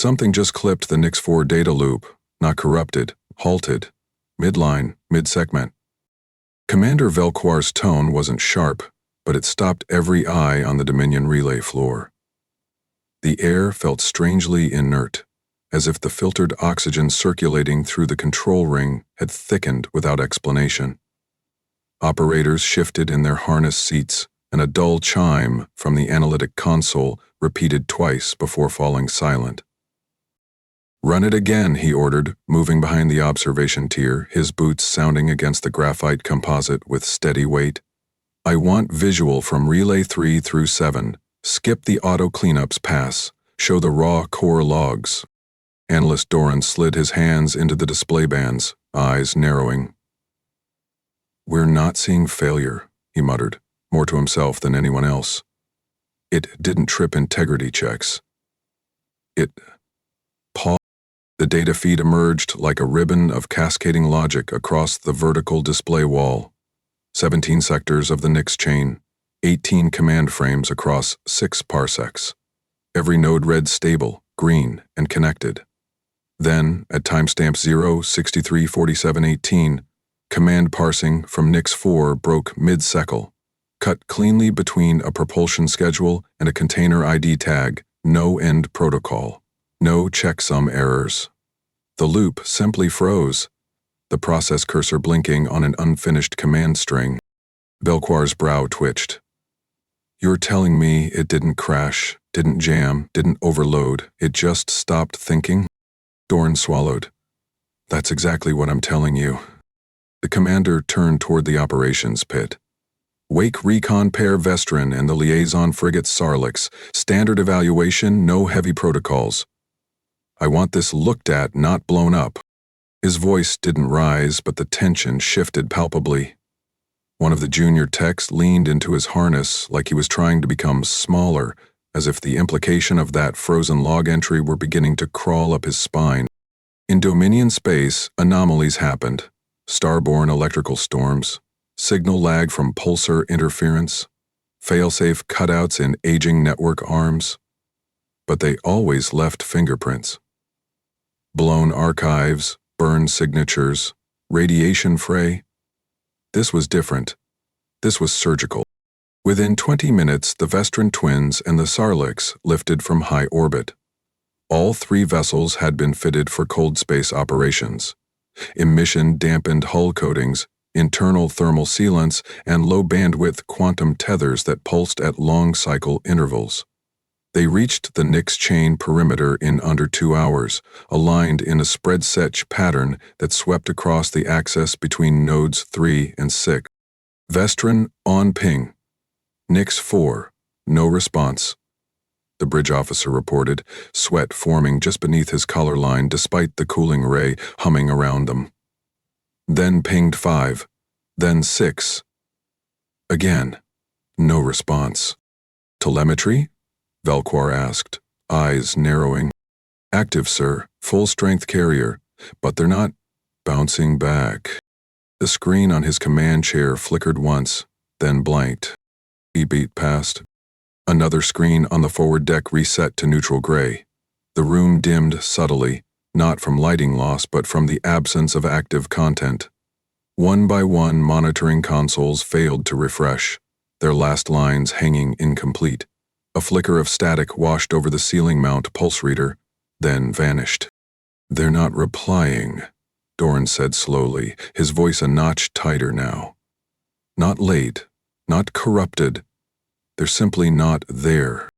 Something just clipped the Nix-4 data loop, not corrupted, halted, midline, mid-segment. Commander Velquar's tone wasn't sharp, but it stopped every eye on the Dominion relay floor. The air felt strangely inert, as if the filtered oxygen circulating through the control ring had thickened without explanation. Operators shifted in their harness seats, and a dull chime from the analytic console repeated twice before falling silent. "Run it again," he ordered, moving behind the observation tier, his boots sounding against the graphite composite with steady weight. "I want visual from Relay 3 through 7. Skip the auto cleanups pass. Show the raw core logs." Analyst Doran slid his hands into the display bands, eyes narrowing. "We're not seeing failure," he muttered, more to himself than anyone else. "It didn't trip integrity checks. The data feed emerged like a ribbon of cascading logic across the vertical display wall. 17 sectors of the Nix chain, 18 command frames across 6 parsecs. Every node read stable, green, and connected. Then, at timestamp 0634718, command parsing from Nix-4 broke mid-secal, cut cleanly between a propulsion schedule and a container ID tag, no end protocol. No checksum errors. The loop simply froze, the process cursor blinking on an unfinished command string. Velquar's brow twitched. "You're telling me it didn't crash, didn't jam, didn't overload, it just stopped thinking?" Doran swallowed. "That's exactly what I'm telling you." The commander turned toward the operations pit. "Wake recon pair Vestrin and the liaison frigate Sarlix. Standard evaluation, no heavy protocols. I want this looked at, not blown up." His voice didn't rise, but the tension shifted palpably. One of the junior techs leaned into his harness like he was trying to become smaller, as if the implication of that frozen log entry were beginning to crawl up his spine. In Dominion space, anomalies happened. Starborn electrical storms, signal lag from pulsar interference, failsafe cutouts in aging network arms. But they always left fingerprints. Blown archives, burned signatures, radiation fray. This was different. This was surgical. Within 20 minutes, the Vestrin twins and the Sarlix lifted from high orbit. All 3 vessels had been fitted for cold space operations. Emission-dampened hull coatings, internal thermal sealants, and low-bandwidth quantum tethers that pulsed at long-cycle intervals. They reached the Nix chain perimeter in under 2 hours, aligned in a spread-set pattern that swept across the axis between nodes 3 and 6. Vestrin on ping. Nix-4, no response. The bridge officer reported, sweat forming just beneath his collar line despite the cooling ray humming around them. Then pinged 5, then 6. Again, no response. "Telemetry?" Velquar asked, eyes narrowing. "Active, sir, full-strength carrier, but they're not bouncing back." The screen on his command chair flickered once, then blanked. He beat past. Another screen on the forward deck reset to neutral gray. The room dimmed subtly, not from lighting loss but from the absence of active content. One by one, monitoring consoles failed to refresh, their last lines hanging incomplete. A flicker of static washed over the ceiling mount pulse reader, then vanished. "They're not replying," Doran said slowly, his voice a notch tighter now. "Not late, not corrupted. They're simply not there."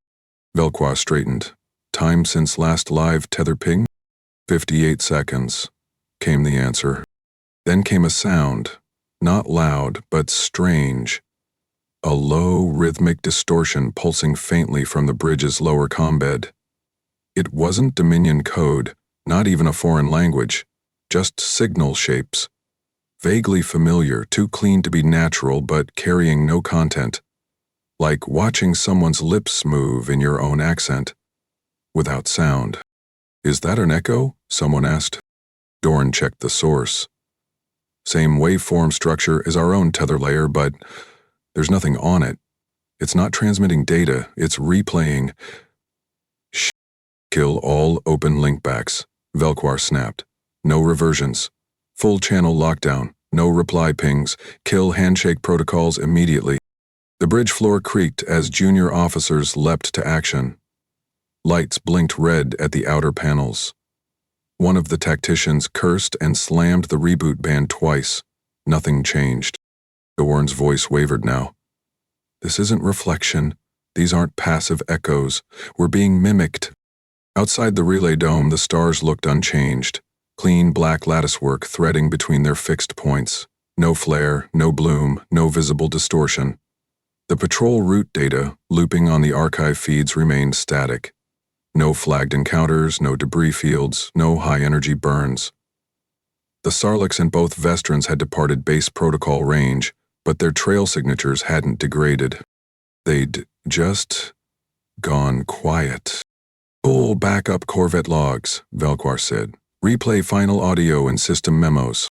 Velquar straightened. "Time since last live tether ping?" 58 seconds, came the answer. Then came a sound, not loud, but strange. A low, rhythmic distortion pulsing faintly from the bridge's lower combed. It wasn't Dominion code, not even a foreign language, just signal shapes. Vaguely familiar, too clean to be natural, but carrying no content. Like watching someone's lips move in your own accent, without sound. "Is that an echo?" someone asked. Doran checked the source. "Same waveform structure as our own tether layer, but there's nothing on it. It's not transmitting data, it's replaying." "Shh," Kill all open linkbacks, Velquar snapped. No reversions. Full channel lockdown, no reply pings, kill handshake protocols immediately. The bridge floor creaked as junior officers leapt to action. Lights blinked red at the outer panels. One of the tacticians cursed and slammed the reboot band twice. Nothing changed. Dorn's voice wavered now. This isn't reflection. These aren't passive echoes. We're being mimicked. Outside the relay dome, the stars looked unchanged. Clean black latticework threading between their fixed points. No flare, no bloom, no visible distortion. The patrol route data, looping on the archive feeds, remained static. No flagged encounters, no debris fields, no high-energy burns. The Sarlaccs and both Vestrans had departed base protocol range, but their trail signatures hadn't degraded. They'd just gone quiet. Pull backup Corvette logs, Velquar said. Replay final audio and system memos.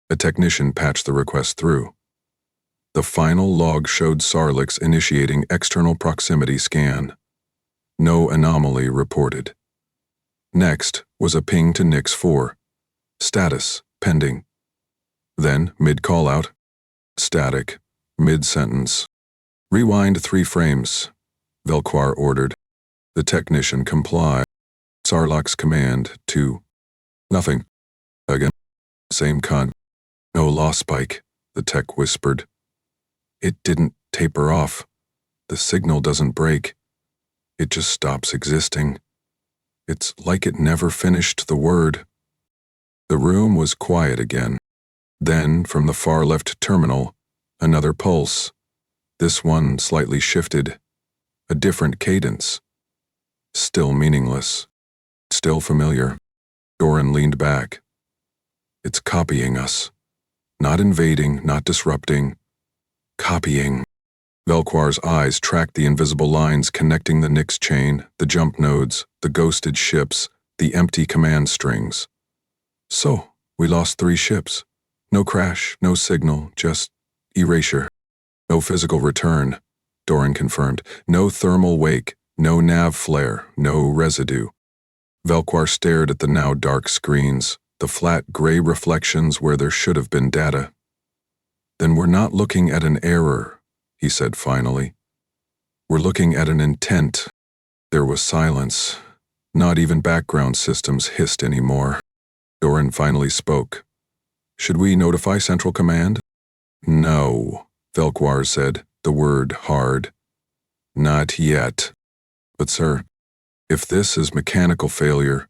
A technician patched the request through. The final log showed Sarlaccs initiating external proximity scan. No anomaly reported. Next was a ping to Nix 4. Status, pending. Then, mid-call-out. Static, mid-sentence. Rewind 3 frames, Velquar ordered. The technician complied. Sarlacc's command, 2. Nothing. Again. Same con. No loss spike, the tech whispered. It didn't taper off. The signal doesn't break. It just stops existing. It's like it never finished the word. The room was quiet again. Then, from the far left terminal, another pulse. This one slightly shifted. A different cadence. Still meaningless. Still familiar. Doran leaned back. It's copying us. Not invading, not disrupting. Copying. Velquar's eyes tracked the invisible lines connecting the Nix chain, the jump nodes, the ghosted ships, the empty command strings. So, we lost 3 ships. No crash, no signal, just erasure. No physical return, Doran confirmed. No thermal wake, no nav flare, no residue. Velquar stared at the now dark screens, the flat gray reflections where there should have been data. Then we're not looking at an error, he said finally. We're looking at an intent. There was silence. Not even background systems hissed anymore. Doran finally spoke. Should we notify Central Command? No, Velquar said, the word hard. Not yet. But sir, if this is mechanical failure,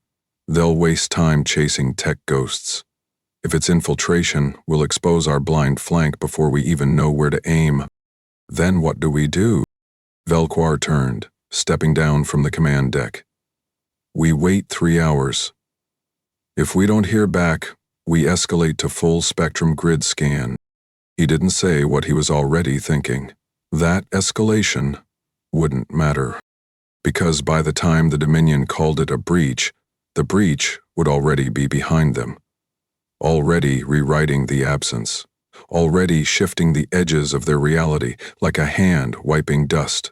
they'll waste time chasing tech ghosts. If it's infiltration, we'll expose our blind flank before we even know where to aim. Then what do we do? Velquar turned, stepping down from the command deck. We wait 3 hours. If we don't hear back, we escalate to full spectrum grid scan. He didn't say what he was already thinking. That escalation wouldn't matter. Because by the time the Dominion called it a breach, the breach would already be behind them. Already rewriting the absence. Already shifting the edges of their reality like a hand wiping dust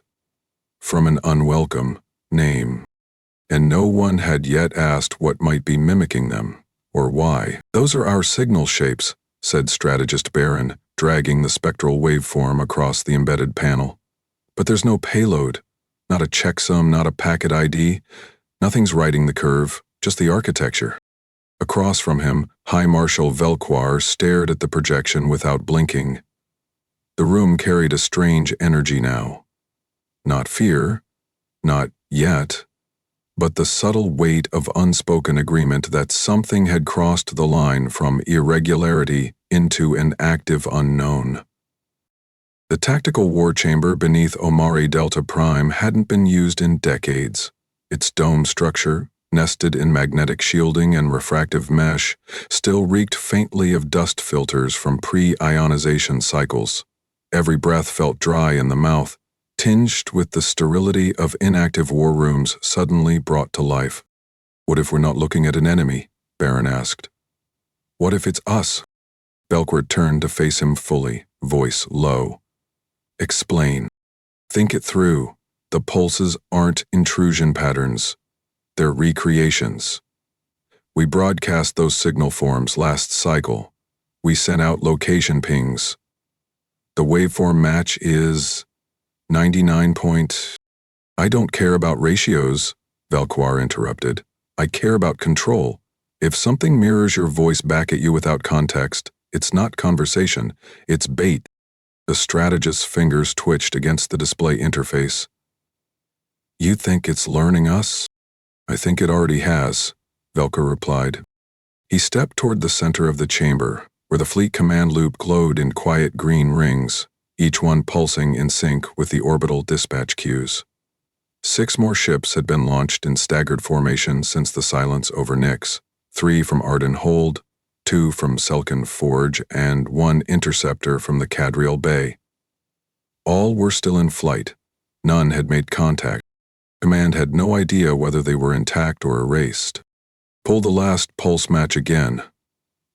from an unwelcome name. And no one had yet asked what might be mimicking them, or why. Those are our signal shapes, said strategist Baron, dragging the spectral waveform across the embedded panel. But there's no payload, not a checksum, not a packet ID. Nothing's writing the curve, just the architecture. Across from him, High Marshal Velquar stared at the projection without blinking. The room carried a strange energy now. Not fear, not yet, but the subtle weight of unspoken agreement that something had crossed the line from irregularity into an active unknown. The tactical war chamber beneath Omari Delta Prime hadn't been used in decades. Its dome structure, nested in magnetic shielding and refractive mesh, still reeked faintly of dust filters from pre-ionization cycles. Every breath felt dry in the mouth, tinged with the sterility of inactive war rooms suddenly brought to life. What if we're not looking at an enemy? Baron asked. What if it's us? Velquar turned to face him fully, voice low. Explain. Think it through. The pulses aren't intrusion patterns. They're recreations. We broadcast those signal forms last cycle. We sent out location pings. The waveform match is 99 point... I don't care about ratios, Velquar interrupted. I care about control. If something mirrors your voice back at you without context, it's not conversation, it's bait. The strategist's fingers twitched against the display interface. You think it's learning us? I think it already has, Velquar replied. He stepped toward the center of the chamber, where the fleet command loop glowed in quiet green rings, each one pulsing in sync with the orbital dispatch queues. 6 more ships had been launched in staggered formation since the silence over Nyx, 3 from Arden Hold, 2 from Selkin Forge, and 1 interceptor from the Cadriel Bay. All were still in flight. None had made contact. Command had no idea whether they were intact or erased. Pull the last pulse match again,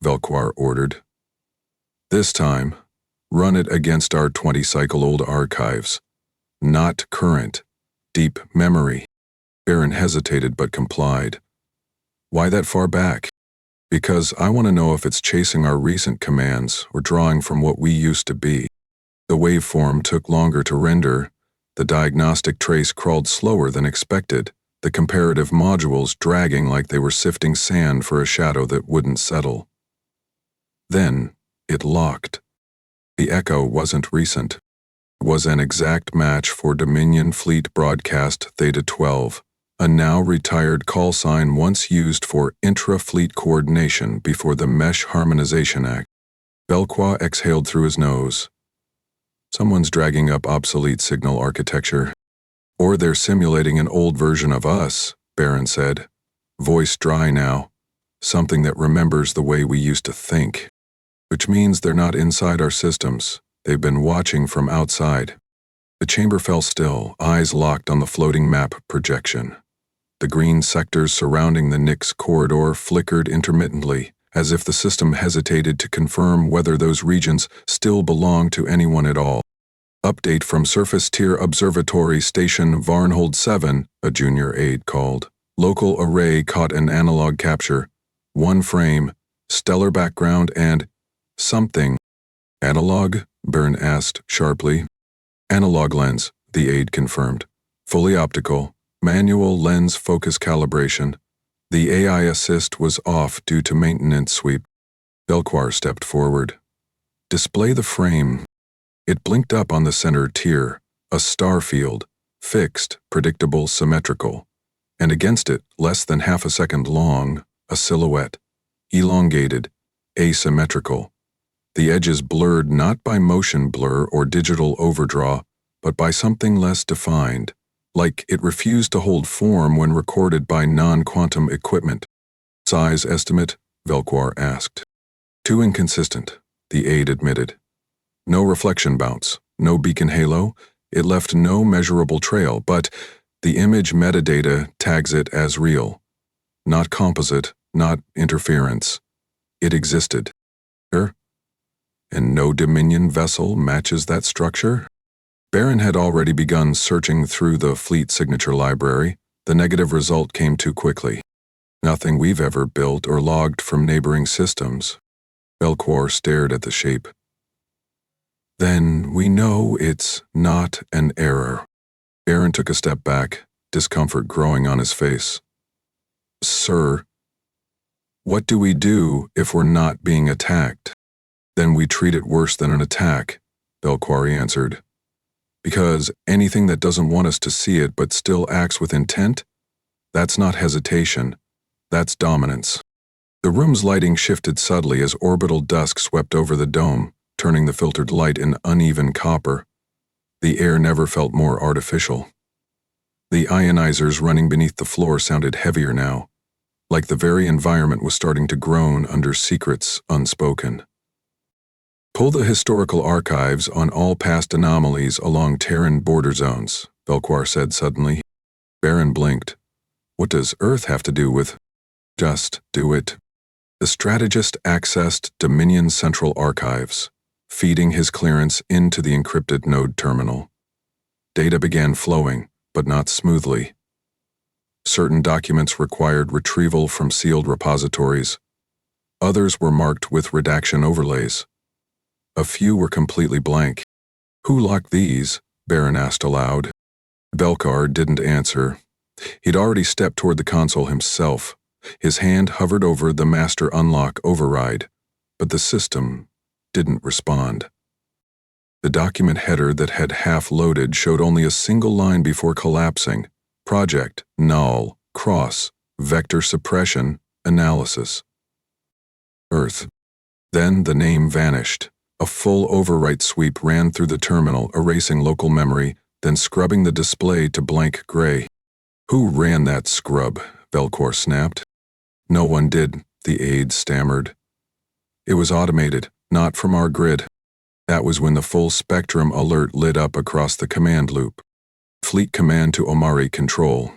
Velquar ordered. This time, run it against our 20-cycle-old archives. Not current. Deep memory. Baron hesitated but complied. Why that far back? Because I want to know if it's chasing our recent commands or drawing from what we used to be. The waveform took longer to render. The diagnostic trace crawled slower than expected, the comparative modules dragging like they were sifting sand for a shadow that wouldn't settle. Then, it locked. The echo wasn't recent. It was an exact match for Dominion Fleet Broadcast Theta 12, a now-retired call sign once used for intra-fleet coordination before the Mesh Harmonization Act. Velquar exhaled through his nose. Someone's dragging up obsolete signal architecture. Or they're simulating an old version of us, Baron said, voice dry now, something that remembers the way we used to think. Which means they're not inside our systems. They've been watching from outside. The chamber fell still, eyes locked on the floating map projection. The green sectors surrounding the Nyx corridor flickered intermittently, as if the system hesitated to confirm whether those regions still belong to anyone at all. Update from Surface Tier Observatory Station Varnhold 7, a junior aide called. Local array caught an analog capture. 1 frame, stellar background, and something. Analog? Byrne asked sharply. Analog lens, the aide confirmed. Fully optical, manual lens focus calibration. The AI assist was off due to maintenance sweep. Velquar stepped forward. Display the frame. It blinked up on the center tier, a star field, fixed, predictable, symmetrical. And against it, less than half a second long, a silhouette. Elongated, asymmetrical. The edges blurred not by motion blur or digital overdraw, but by something less defined, like it refused to hold form when recorded by non-quantum equipment. Size estimate? Velquar asked. Too inconsistent, the aide admitted. No reflection bounce, no beacon halo. It left no measurable trail, but the image metadata tags it as real. Not composite, not interference. It existed. And no Dominion vessel matches that structure? Baron had already begun searching through the fleet signature library. The negative result came too quickly. Nothing we've ever built or logged from neighboring systems. Velquar stared at the shape. Then we know it's not an error. Baron took a step back, discomfort growing on his face. Sir, what do we do if we're not being attacked? Then we treat it worse than an attack, Velquar answered. Because anything that doesn't want us to see it but still acts with intent? That's not hesitation. That's dominance. The room's lighting shifted subtly as orbital dusk swept over the dome, turning the filtered light in uneven copper. The air never felt more artificial. The ionizers running beneath the floor sounded heavier now, like the very environment was starting to groan under secrets unspoken. Pull the historical archives on all past anomalies along Terran border zones, Velquar said suddenly. Baron blinked. What does Earth have to do with? Just do it. The strategist accessed Dominion Central Archives, feeding his clearance into the encrypted node terminal. Data began flowing, but not smoothly. Certain documents required retrieval from sealed repositories. Others were marked with redaction overlays. A few were completely blank. "Who locked these?" Baron asked aloud. Belkar didn't answer. He'd already stepped toward the console himself. His hand hovered over the master unlock override, but the system didn't respond. The document header that had half-loaded showed only a single line before collapsing: Project, null, cross, vector suppression, analysis. Earth. Then the name vanished. A full overwrite sweep ran through the terminal, erasing local memory, then scrubbing the display to blank gray. "Who ran that scrub?" Velcor snapped. "No one did," the aide stammered. "It was automated, not from our grid." That was when the full spectrum alert lit up across the command loop. Fleet command to Omari Control.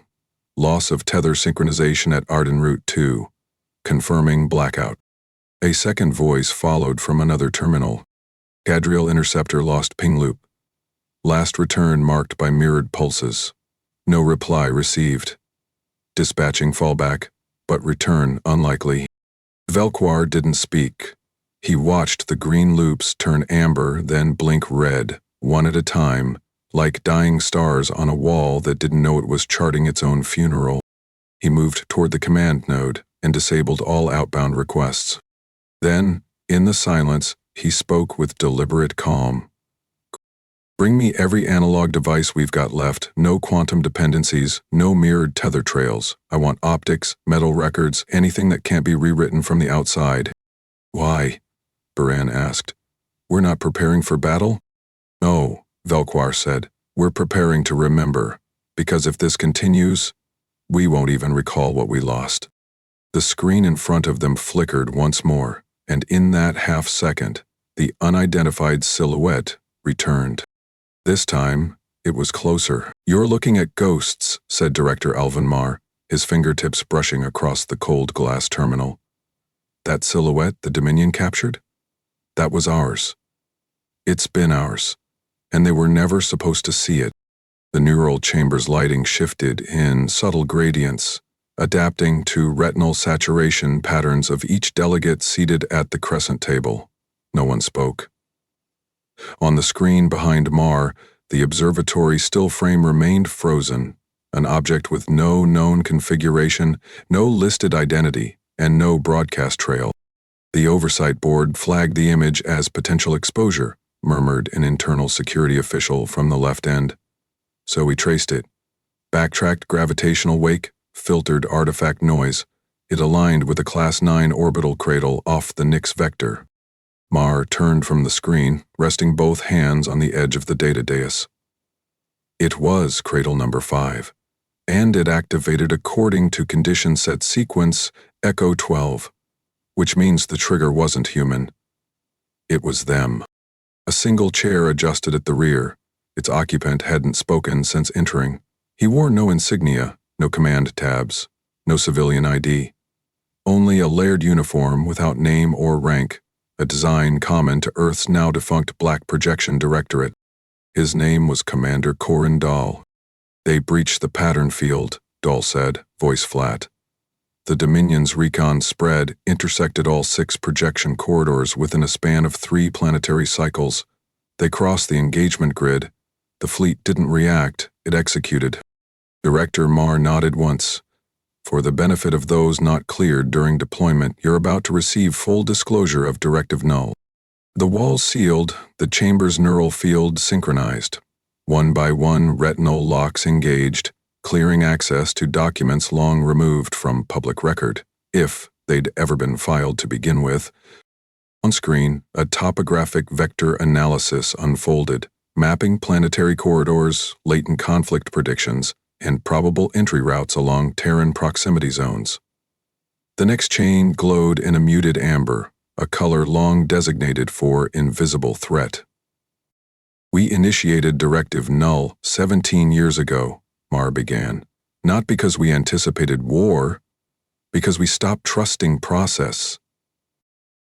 Loss of tether synchronization at Arden Route 2. Confirming blackout. A second voice followed from another terminal. Cadriel interceptor lost ping loop. Last return marked by mirrored pulses. No reply received. Dispatching fallback, but return unlikely. Velquar didn't speak. He watched the green loops turn amber, then blink red, one at a time, like dying stars on a wall that didn't know it was charting its own funeral. He moved toward the command node and disabled all outbound requests. Then, in the silence, he spoke with deliberate calm. "Bring me every analog device we've got left, no quantum dependencies, no mirrored tether trails. I want optics, metal records, anything that can't be rewritten from the outside." "Why?" Baran asked. "We're not preparing for battle?" "No," Velquar said. "We're preparing to remember, because if this continues, we won't even recall what we lost." The screen in front of them flickered once more, and in that half-second, the unidentified silhouette returned. This time, it was closer. "You're looking at ghosts," said Director Alvin Marr, his fingertips brushing across the cold glass terminal. "That silhouette the Dominion captured? That was ours. It's been ours, and they were never supposed to see it." The neural chamber's lighting shifted in subtle gradients, adapting to retinal saturation patterns of each delegate seated at the crescent table. No one spoke. On the screen behind Marr, the observatory still frame remained frozen, an object with no known configuration, no listed identity, and no broadcast trail. "The oversight board flagged the image as potential exposure," murmured an internal security official from the left end. "So we traced it. Backtracked gravitational wake, filtered artifact noise. It aligned with a Class 9 orbital cradle off the Nix vector." Marr turned from the screen, resting both hands on the edge of the data dais. It was cradle number 5, and it activated according to condition set sequence Echo 12, which means the trigger wasn't human. It was them. A single chair adjusted at the rear. Its occupant hadn't spoken since entering. He wore no insignia, no command tabs, no civilian ID. Only a layered uniform without name or rank, a design common to Earth's now-defunct Black Projection Directorate. His name was Commander Corin Dahl. "They breached the pattern field," Dahl said, voice flat. The Dominion's recon spread intersected all 6 projection corridors within a span of 3 planetary cycles. They crossed the engagement grid. The fleet didn't react, it executed. Director Marr nodded once. "For the benefit of those not cleared during deployment, you're about to receive full disclosure of Directive Null." The walls sealed, the chamber's neural field synchronized. One by one, retinal locks engaged, clearing access to documents long removed from public record, if they'd ever been filed to begin with. On screen, a topographic vector analysis unfolded, mapping planetary corridors, latent conflict predictions, and probable entry routes along Terran proximity zones. The next chain glowed in a muted amber, a color long designated for invisible threat. "We initiated Directive Null 17 years ago," Marr began. "Not because we anticipated war, because we stopped trusting process."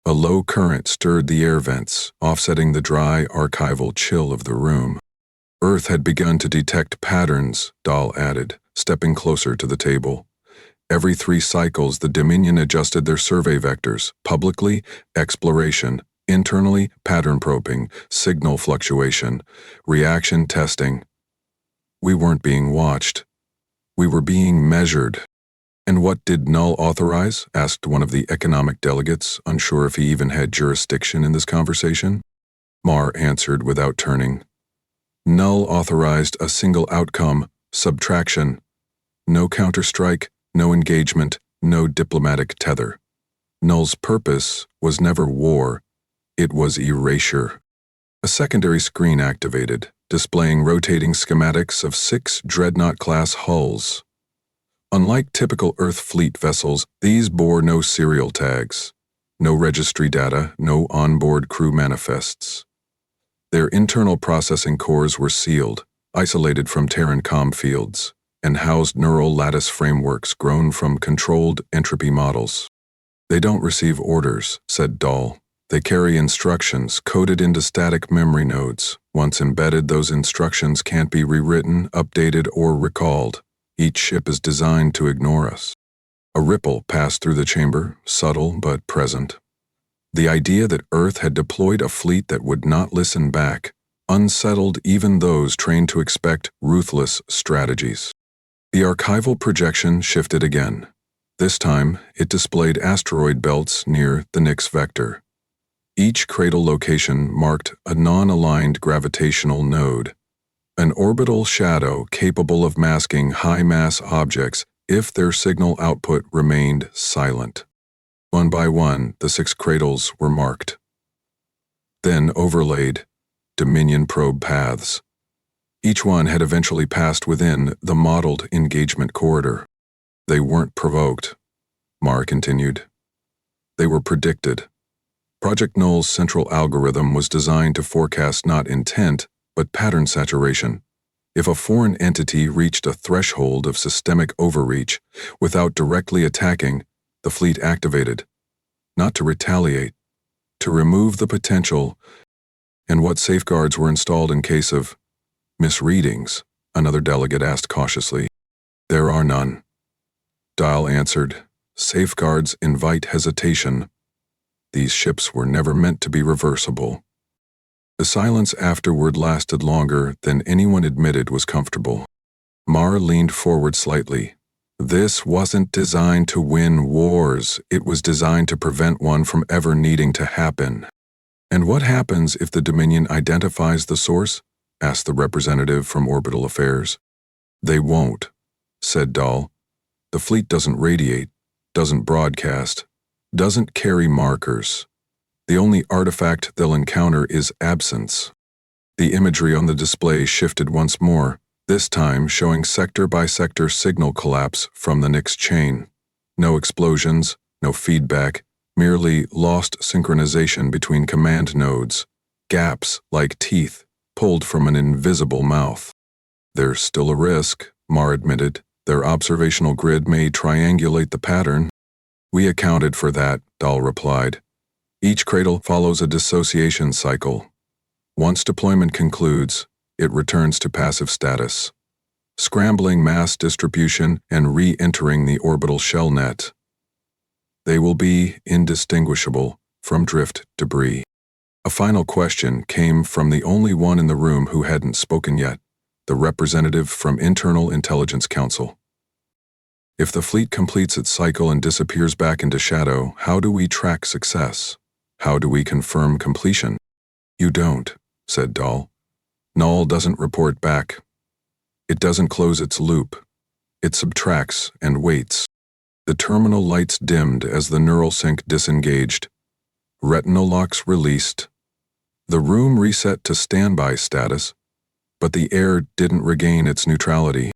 A low current stirred the air vents, offsetting the dry, archival chill of the room. "Earth had begun to detect patterns," Dahl added, stepping closer to the table. Every 3 cycles, the Dominion adjusted their survey vectors: publicly, exploration; internally, pattern probing, signal fluctuation, reaction testing. We weren't being watched. We were being measured. "And what did Null authorize?" asked one of the economic delegates, unsure if he even had jurisdiction in this conversation. Mar answered without turning. "Null authorized a single outcome: subtraction. No counterstrike, no engagement, no diplomatic tether. Null's purpose was never war, it was erasure." A secondary screen activated, displaying rotating schematics of 6 Dreadnought-class hulls. Unlike typical Earth fleet vessels, these bore no serial tags, no registry data, no onboard crew manifests. Their internal processing cores were sealed, isolated from Terran comm fields, and housed neural lattice frameworks grown from controlled entropy models. "They don't receive orders," said Dahl. "They carry instructions coded into static memory nodes. Once embedded, those instructions can't be rewritten, updated, or recalled. Each ship is designed to ignore us." A ripple passed through the chamber, subtle but present. The idea that Earth had deployed a fleet that would not listen back unsettled even those trained to expect ruthless strategies. The archival projection shifted again. This time, it displayed asteroid belts near the Nix vector. Each cradle location marked a non-aligned gravitational node, an orbital shadow capable of masking high-mass objects if their signal output remained silent. One by one, the 6 cradles were marked. Then overlaid, Dominion probe paths. Each one had eventually passed within the modeled engagement corridor. "They weren't provoked," Mar continued. "They were predicted. Project Null's central algorithm was designed to forecast not intent, but pattern saturation. If a foreign entity reached a threshold of systemic overreach without directly attacking, the fleet activated, not to retaliate, to remove the potential. And what safeguards were installed in case of misreadings?" another delegate asked cautiously. "There are none." Dial answered. "Safeguards invite hesitation. These ships were never meant to be reversible." The silence afterward lasted longer than anyone admitted was comfortable. Mar leaned forward slightly. "This wasn't designed to win wars, it was designed to prevent one from ever needing to happen." "And what happens if the Dominion identifies the source?" asked the representative from Orbital Affairs. "They won't," said Dahl. "The fleet doesn't radiate, doesn't broadcast, doesn't carry markers. The only artifact they'll encounter is absence." The imagery on the display shifted once more, this time showing sector-by-sector signal collapse from the Nix chain. No explosions, no feedback, merely lost synchronization between command nodes, gaps like teeth pulled from an invisible mouth. "There's still a risk," Mar admitted. "Their observational grid may triangulate the pattern." "We accounted for that," Dahl replied. "Each cradle follows a dissociation cycle. Once deployment concludes, it returns to passive status, scrambling mass distribution and re-entering the orbital shell net. They will be indistinguishable from drift debris." A final question came from the only one in the room who hadn't spoken yet, the representative from Internal Intelligence Council. "If the fleet completes its cycle and disappears back into shadow, how do we track success? How do we confirm completion?" "You don't," said Dahl. "Null doesn't report back. It doesn't close its loop. It subtracts and waits." The terminal lights dimmed as the neural sync disengaged. Retinal locks released. The room reset to standby status, but the air didn't regain its neutrality.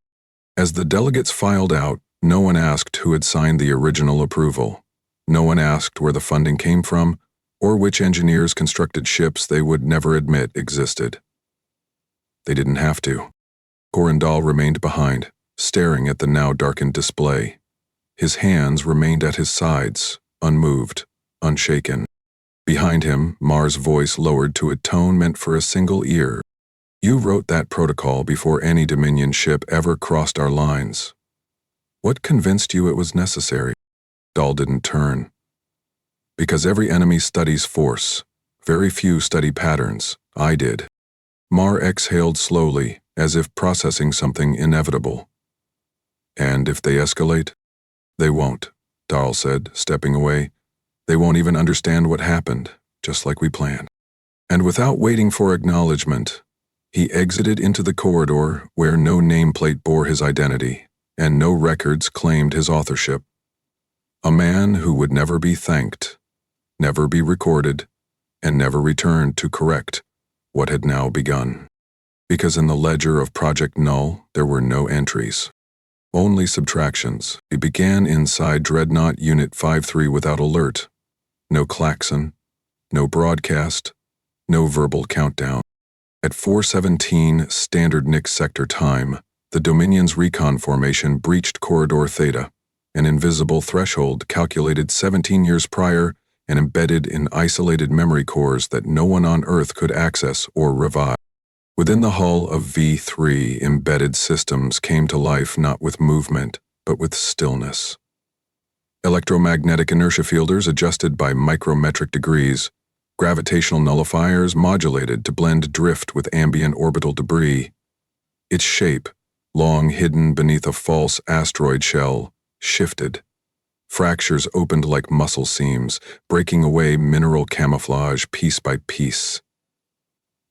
As the delegates filed out, no one asked who had signed the original approval. No one asked where the funding came from, or which engineers constructed ships they would never admit existed. They didn't have to. Corindal remained behind, staring at the now darkened display. His hands remained at his sides, unmoved, unshaken. Behind him, Mar's voice lowered to a tone meant for a single ear. You wrote that protocol before any Dominion ship ever crossed our lines. What convinced you it was necessary? Dahl didn't turn. Because every enemy studies force. Very few study patterns. I did. Mar exhaled slowly, as if processing something inevitable. And if they escalate? They won't, Dahl said, stepping away. They won't even understand what happened, just like we planned. And without waiting for acknowledgement, he exited into the corridor where no nameplate bore his identity, and no records claimed his authorship. A man who would never be thanked, never be recorded, and never returned to correct what had now begun. Because in the ledger of Project Null, there were no entries. Only subtractions. He began inside Dreadnought Unit 5-3 without alert. No klaxon, no broadcast, no verbal countdown. At 4:17 Standard Nix Sector time, the Dominion's recon formation breached Corridor Theta, an invisible threshold calculated 17 years prior and embedded in isolated memory cores that no one on Earth could access or revive. Within the hull of V3, embedded systems came to life not with movement, but with stillness. Electromagnetic inertia fielders adjusted by micrometric degrees, gravitational nullifiers modulated to blend drift with ambient orbital debris. Its shape, long hidden beneath a false asteroid shell, shifted. Fractures opened like muscle seams, breaking away mineral camouflage piece by piece.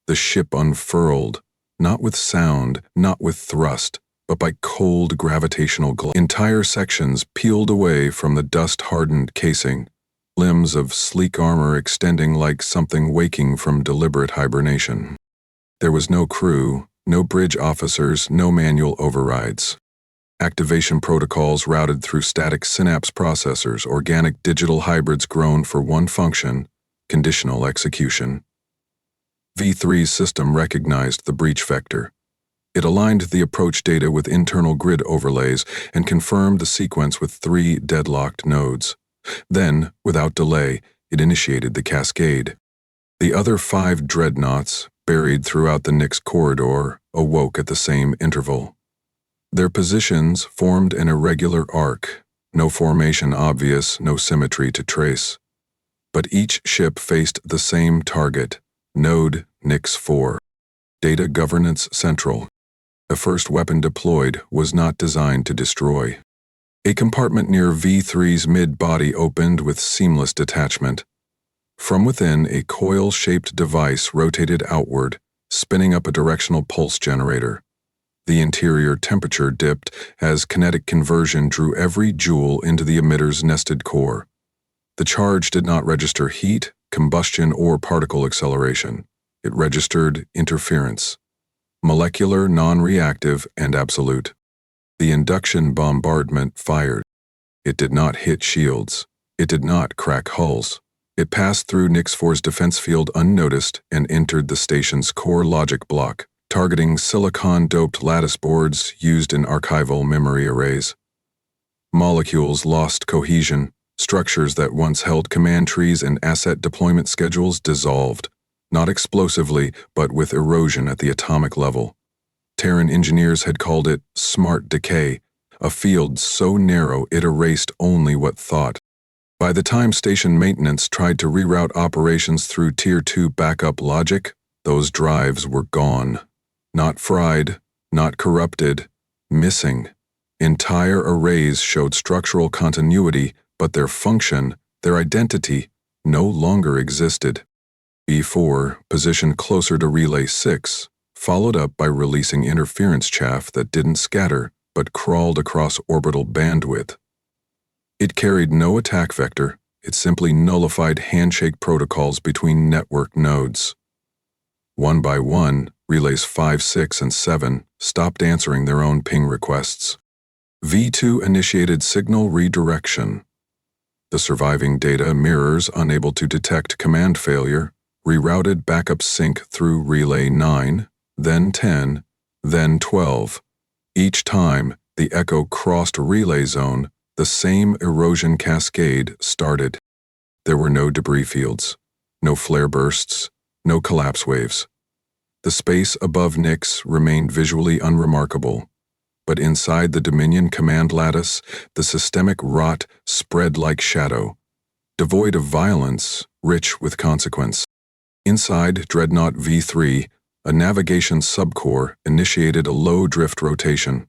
The ship unfurled, not with sound, not with thrust, but by cold gravitational glow. Entire sections peeled away from the dust-hardened casing, limbs of sleek armor extending like something waking from deliberate hibernation. There was no crew, no bridge officers, no manual overrides. Activation protocols routed through static synapse processors, organic digital hybrids grown for one function, conditional execution. V3's system recognized the breach vector. It aligned the approach data with internal grid overlays and confirmed the sequence with 3 deadlocked nodes. Then, without delay, it initiated the cascade. The other 5 dreadnoughts, buried throughout the Nix corridor, awoke at the same interval. Their positions formed an irregular arc, no formation obvious, no symmetry to trace. But each ship faced the same target, Node Nix 4, Data Governance Central. The first weapon deployed was not designed to destroy. A compartment near V3's mid-body opened with seamless detachment. From within, a coil-shaped device rotated outward, spinning up a directional pulse generator. The interior temperature dipped as kinetic conversion drew every joule into the emitter's nested core. The charge did not register heat, combustion, or particle acceleration. It registered interference. Molecular, non-reactive, and absolute. The induction bombardment fired. It did not hit shields. It did not crack hulls. It passed through Nix 4's defense field unnoticed and entered the station's core logic block, targeting silicon-doped lattice boards used in archival memory arrays. Molecules lost cohesion. Structures that once held command trees and asset deployment schedules dissolved, not explosively, but with erosion at the atomic level. Terran engineers had called it smart decay, a field so narrow it erased only what thought. By the time station maintenance tried to reroute operations through Tier 2 backup logic, those drives were gone. Not fried, not corrupted, missing. Entire arrays showed structural continuity, but their function, their identity, no longer existed. B4, positioned closer to Relay 6, followed up by releasing interference chaff that didn't scatter but crawled across orbital bandwidth. It carried no attack vector, it simply nullified handshake protocols between network nodes. One by one, Relays 5, 6, and 7 stopped answering their own ping requests. V2 initiated signal redirection. The surviving data mirrors, unable to detect command failure, rerouted backup sync through Relay 9, then 10, then 12. Each time the echo crossed relay zone, the same erosion cascade started. There were no debris fields, no flare bursts, no collapse waves. The space above Nix remained visually unremarkable, but inside the Dominion command lattice, the systemic rot spread like shadow, devoid of violence, rich with consequence. Inside Dreadnought V3, a navigation subcore initiated a low drift rotation.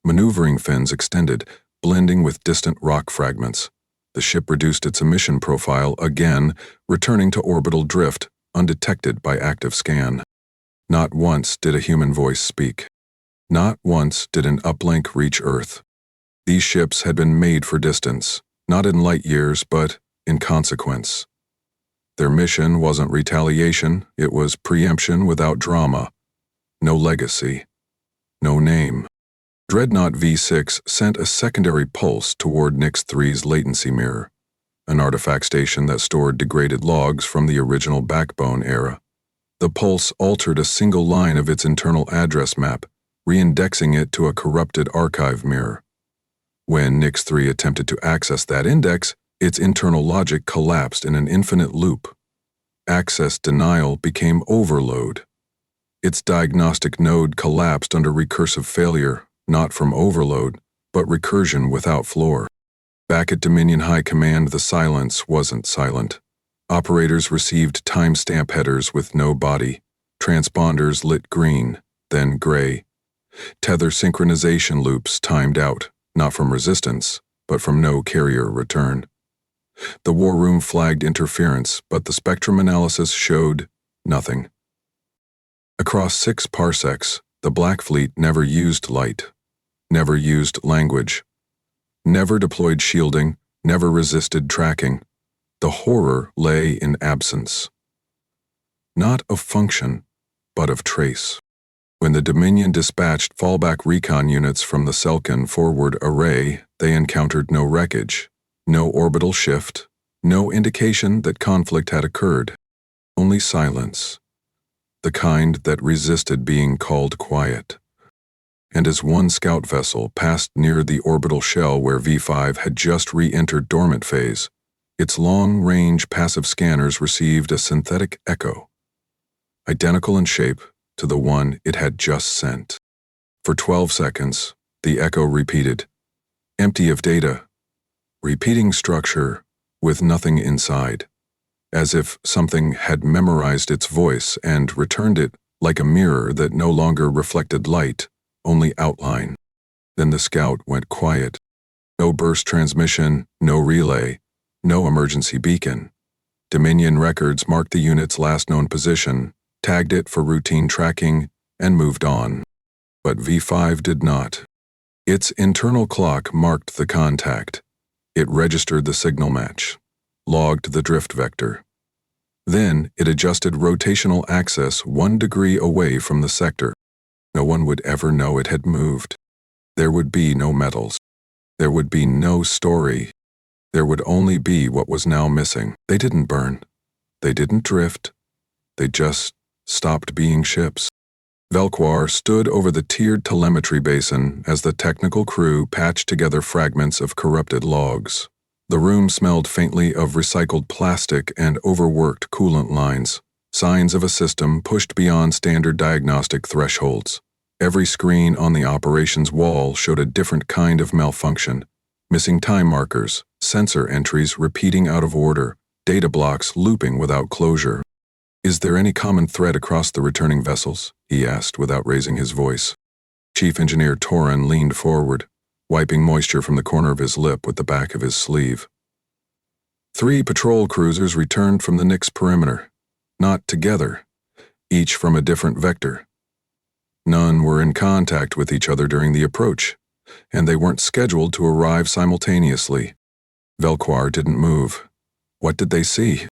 Maneuvering fins extended, blending with distant rock fragments. The ship reduced its emission profile again, returning to orbital drift, undetected by active scan. Not once did a human voice speak. Not once did an uplink reach Earth. These ships had been made for distance, not in light years, but in consequence. Their mission wasn't retaliation, it was preemption without drama. No legacy. No name. Dreadnought V6 sent a secondary pulse toward Nix 3's latency mirror, an artifact station that stored degraded logs from the original backbone era. The pulse altered a single line of its internal address map, reindexing it to a corrupted archive mirror. When Nix 3 attempted to access that index, its internal logic collapsed in an infinite loop. Access denial became overload. Its diagnostic node collapsed under recursive failure, not from overload, but recursion without floor. Back at Dominion High Command, the silence wasn't silent. Operators received timestamp headers with no body. Transponders lit green, then gray. Tether synchronization loops timed out, not from resistance, but from no carrier return. The war room flagged interference, but the spectrum analysis showed nothing. Across 6 parsecs, the Black Fleet never used light, never used language, never deployed shielding, never resisted tracking. The horror lay in absence. Not of function, but of trace. When the Dominion dispatched fallback recon units from the Selkin forward array, they encountered no wreckage, no orbital shift, no indication that conflict had occurred. Only silence, the kind that resisted being called quiet. And as one scout vessel passed near the orbital shell where V5 had just re-entered dormant phase, its long-range passive scanners received a synthetic echo, identical in shape to the one it had just sent. For 12 seconds, the echo repeated, empty of data, repeating structure with nothing inside, as if something had memorized its voice and returned it like a mirror that no longer reflected light, only outline. Then the scout went quiet. No burst transmission, no relay, no emergency beacon. Dominion records marked the unit's last known position, tagged it for routine tracking, and moved on. But V5 did not. Its internal clock marked the contact. It registered the signal match, logged the drift vector. Then it adjusted rotational axis 1 degree away from the sector. No one would ever know it had moved. There would be no metals. There would be no story. There would only be what was now missing. They didn't burn. They didn't drift. They just stopped being ships. Velquar stood over the tiered telemetry basin as the technical crew patched together fragments of corrupted logs. The room smelled faintly of recycled plastic and overworked coolant lines, signs of a system pushed beyond standard diagnostic thresholds. Every screen on the operations wall showed a different kind of malfunction. Missing time markers, sensor entries repeating out of order, data blocks looping without closure. "Is there any common thread across the returning vessels?" he asked without raising his voice. Chief Engineer Torin leaned forward, wiping moisture from the corner of his lip with the back of his sleeve. 3 patrol cruisers returned from the Nix perimeter, not together, each from a different vector. None were in contact with each other during the approach, and they weren't scheduled to arrive simultaneously. Velquar didn't move. What did they see?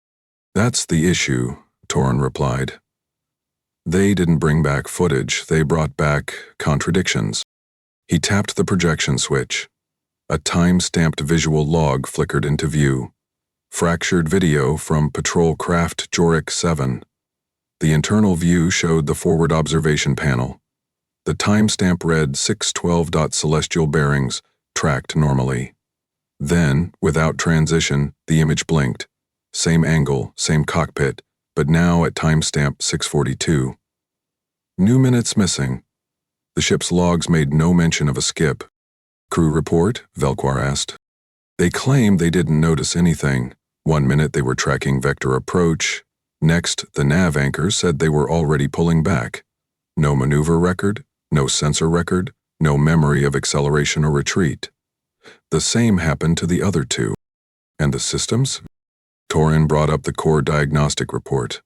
"That's the issue," Torin replied. "They didn't bring back footage, they brought back contradictions." He tapped the projection switch. A time-stamped visual log flickered into view. Fractured video from Patrol Craft Jorik 7. The internal view showed the forward observation panel. The timestamp read 612. Celestial bearings, tracked normally. Then, without transition, the image blinked. Same angle, same cockpit, but now at timestamp 642. New minutes missing. The ship's logs made no mention of a skip. Crew report? Velquar asked. They claimed they didn't notice anything. 1 minute they were tracking vector approach. Next, the nav anchor said they were already pulling back. No maneuver record, no sensor record, no memory of acceleration or retreat. The same happened to the other two. And the systems? Torin brought up the core diagnostic report.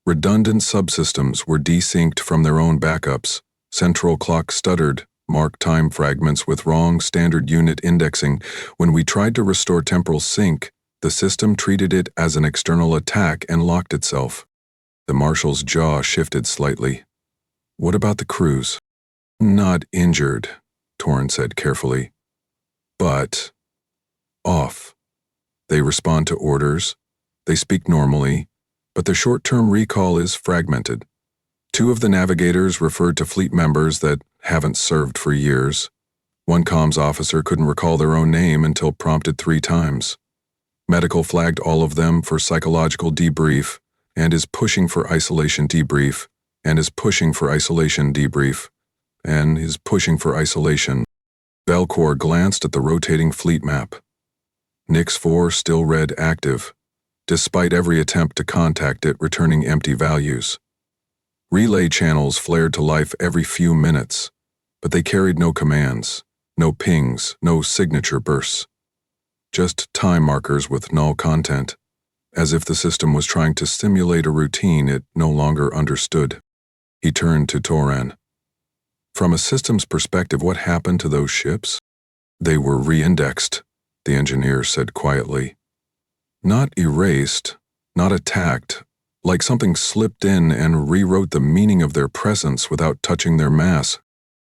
Redundant subsystems were desynced from their own backups. Central clock stuttered, marked time fragments with wrong standard unit indexing. When we tried to restore temporal sync, the system treated it as an external attack and locked itself. The marshal's jaw shifted slightly. What about the crews? Not injured, Torin said carefully. But off. They respond to orders. They speak normally, but their short-term recall is fragmented. 2 of the navigators referred to fleet members that haven't served for years. One comms officer couldn't recall their own name until prompted 3 times. Medical flagged all of them for psychological debrief and is pushing for isolation debrief and is pushing for isolation debrief and is pushing for isolation. Velquar glanced at the rotating fleet map. Nix 4 still read active, despite every attempt to contact it returning empty values. Relay channels flared to life every few minutes, but they carried no commands, no pings, no signature bursts. Just time markers with null content, as if the system was trying to simulate a routine it no longer understood. He turned to Toran. From a systems perspective, what happened to those ships? They were re-indexed, the engineer said quietly. Not erased, not attacked, like something slipped in and rewrote the meaning of their presence without touching their mass.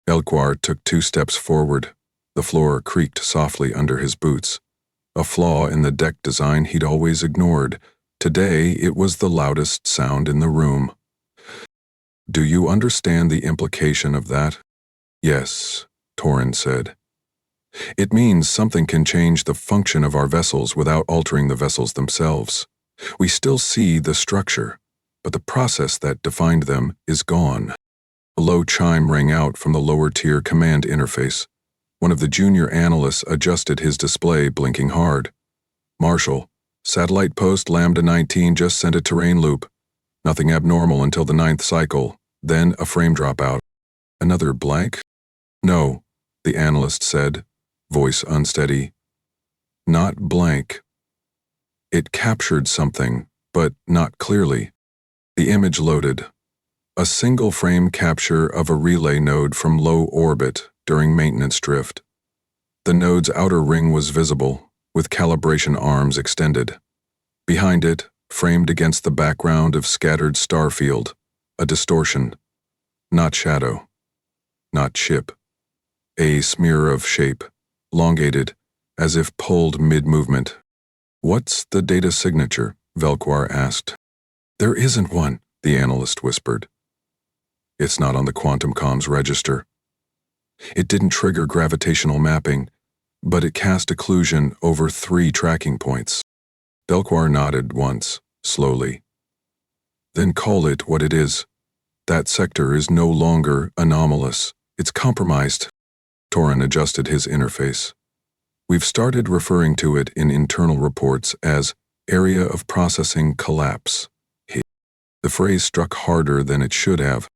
Velquar took 2 steps forward. The floor creaked softly under his boots. A flaw in the deck design he'd always ignored. Today, it was the loudest sound in the room. Do you understand the implication of that? Yes, Torin said. It means something can change the function of our vessels without altering the vessels themselves. We still see the structure, but the process that defined them is gone. A low chime rang out from the lower-tier command interface. One of the junior analysts adjusted his display, blinking hard. Marshal, satellite post Lambda 19 just sent a terrain loop. Nothing abnormal until the 9th cycle, then a frame dropout. Another blank? No, the analyst said, voice unsteady. Not blank. It captured something, but not clearly. The image loaded. A single frame capture of a relay node from low orbit during maintenance drift. The node's outer ring was visible, with calibration arms extended. Behind it, framed against the background of scattered starfield, a distortion. Not shadow. Not ship. A smear of shape, elongated, as if pulled mid-movement. What's the data signature? Velquar asked. There isn't one, the analyst whispered. It's not on the quantum comms register. It didn't trigger gravitational mapping, but it cast occlusion over 3 tracking points. Velquar nodded once, slowly. Then call it what it is. That sector is no longer anomalous. It's compromised. Torin adjusted his interface. We've started referring to it in internal reports as area of processing collapse. The phrase struck harder than it should have.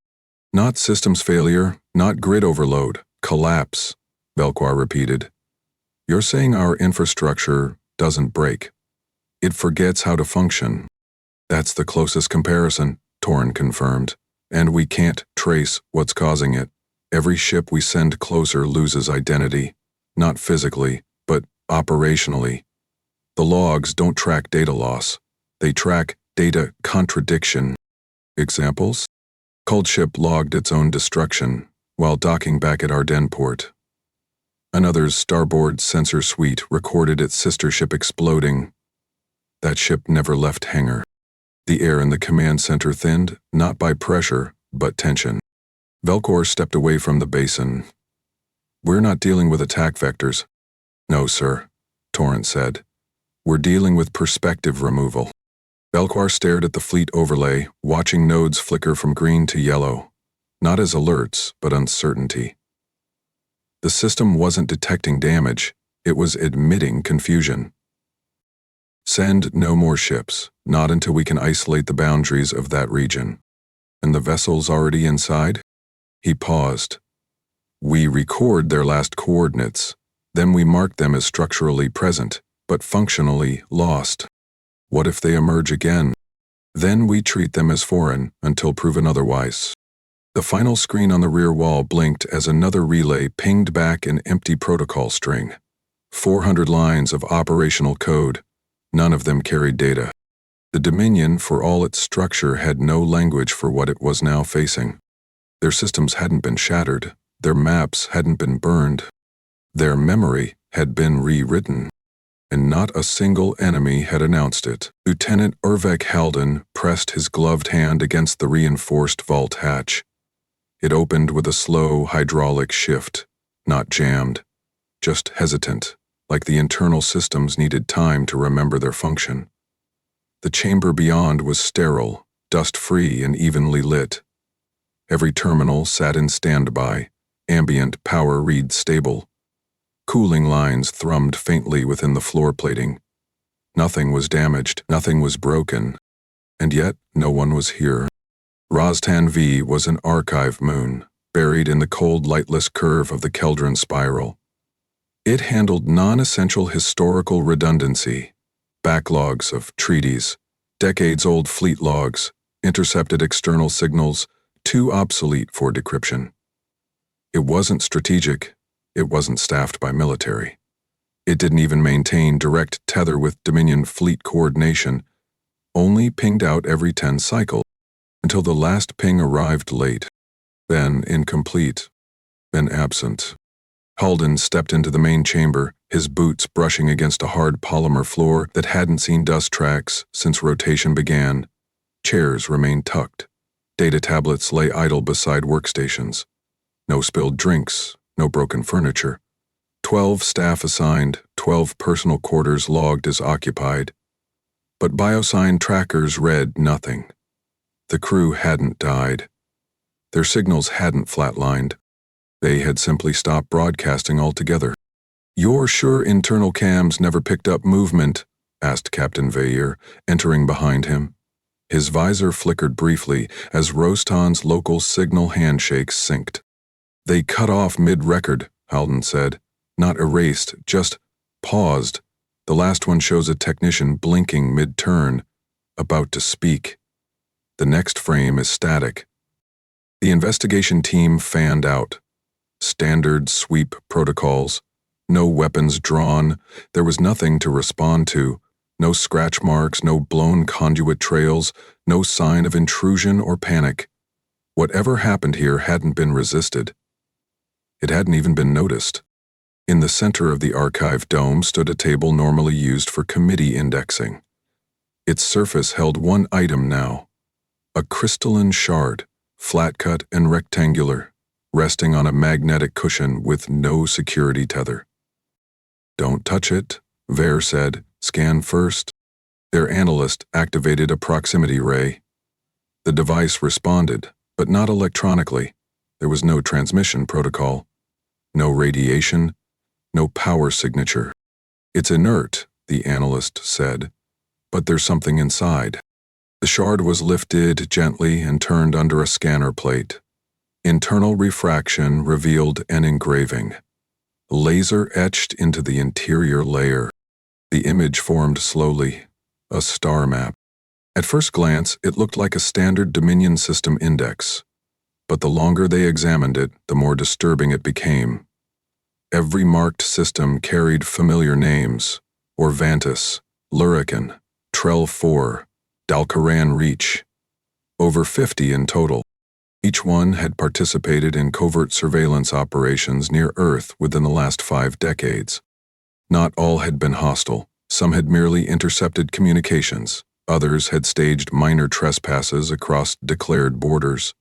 Not systems failure, not grid overload, collapse, Velquar repeated. You're saying our infrastructure doesn't break. It forgets how to function. That's the closest comparison, Torin confirmed, and we can't trace what's causing it. Every ship we send closer loses identity, not physically, but operationally. The logs don't track data loss. They track data contradiction. Examples? Cold ship logged its own destruction while docking back at Ardennes port. Another's starboard sensor suite recorded its sister ship exploding. That ship never left hangar. The air in the command center thinned, not by pressure, but tension. Velquar stepped away from the basin. We're not dealing with attack vectors. No, sir, Torrent said. We're dealing with perspective removal. Velquar stared at the fleet overlay, watching nodes flicker from green to yellow. not as alerts, but uncertainty. The system wasn't detecting damage, it was admitting confusion. Send no more ships, not until we can isolate the boundaries of that region. And the vessels already inside? He paused. We record their last coordinates, then we mark them as structurally present, but functionally lost. What if they emerge again? Then we treat them as foreign until proven otherwise. The final screen on the rear wall blinked as another relay pinged back an empty protocol string. 400 lines of operational code. None of them carried data. The Dominion, for all its structure, had no language for what it was now facing. Their systems hadn't been shattered. Their maps hadn't been burned. Their memory had been rewritten. And not a single enemy had announced it. Lieutenant Urvek Halden pressed his gloved hand against the reinforced vault hatch. It opened with a slow hydraulic shift, not jammed, just hesitant, like the internal systems needed time to remember their function. The chamber beyond was sterile, dust-free and evenly lit. Every terminal sat in standby, ambient power read stable. Cooling lines thrummed faintly within the floor plating. Nothing was damaged, nothing was broken, and yet no one was here. Rostan V was an archive moon, buried in the cold, lightless curve of the Keldron spiral. It handled non-essential historical redundancy, backlogs of treaties, decades-old fleet logs, intercepted external signals, too obsolete for decryption. It wasn't strategic, it wasn't staffed by military. It didn't even maintain direct tether with Dominion fleet coordination, only pinged out every 10 cycles, until the last ping arrived late, then incomplete, then absent. Halden stepped into the main chamber, his boots brushing against a hard polymer floor that hadn't seen dust tracks since rotation began. Chairs remained tucked. Data tablets lay idle beside workstations. No spilled drinks, no broken furniture. 12 staff assigned, 12 personal quarters logged as occupied. But biosign trackers read nothing. The crew hadn't died. Their signals hadn't flatlined. They had simply stopped broadcasting altogether. "You're sure internal cams never picked up movement?" asked Captain Veyer, entering behind him. His visor flickered briefly as Rostan's local signal handshakes synced. "They cut off mid-record," Halden said. "Not erased, just paused. The last one shows a technician blinking mid-turn, about to speak. The next frame is static." The investigation team fanned out. Standard sweep protocols. No weapons drawn. There was nothing to respond to. No scratch marks, no blown conduit trails, no sign of intrusion or panic. Whatever happened here hadn't been resisted. It hadn't even been noticed. In the center of the archive dome stood a table normally used for committee indexing. Its surface held one item now. A crystalline shard, flat-cut and rectangular, resting on a magnetic cushion with no security tether. "Don't touch it," Veyer said. "Scan first." Their analyst activated a proximity ray. The device responded, but not electronically. There was no transmission protocol. No radiation, no power signature. "It's inert," the analyst said, "but there's something inside." The shard was lifted gently and turned under a scanner plate. Internal refraction revealed an engraving. Laser etched into the interior layer. The image formed slowly, a star map. At first glance, it looked like a standard Dominion system index. But the longer they examined it, the more disturbing it became. Every marked system carried familiar names: Orvantis, Lurican, Trell 4, Dalcaran Reach. Over 50 in total. Each one had participated in covert surveillance operations near Earth within the last 5 decades. Not all had been hostile. Some had merely intercepted communications. Others had staged minor trespasses across declared borders.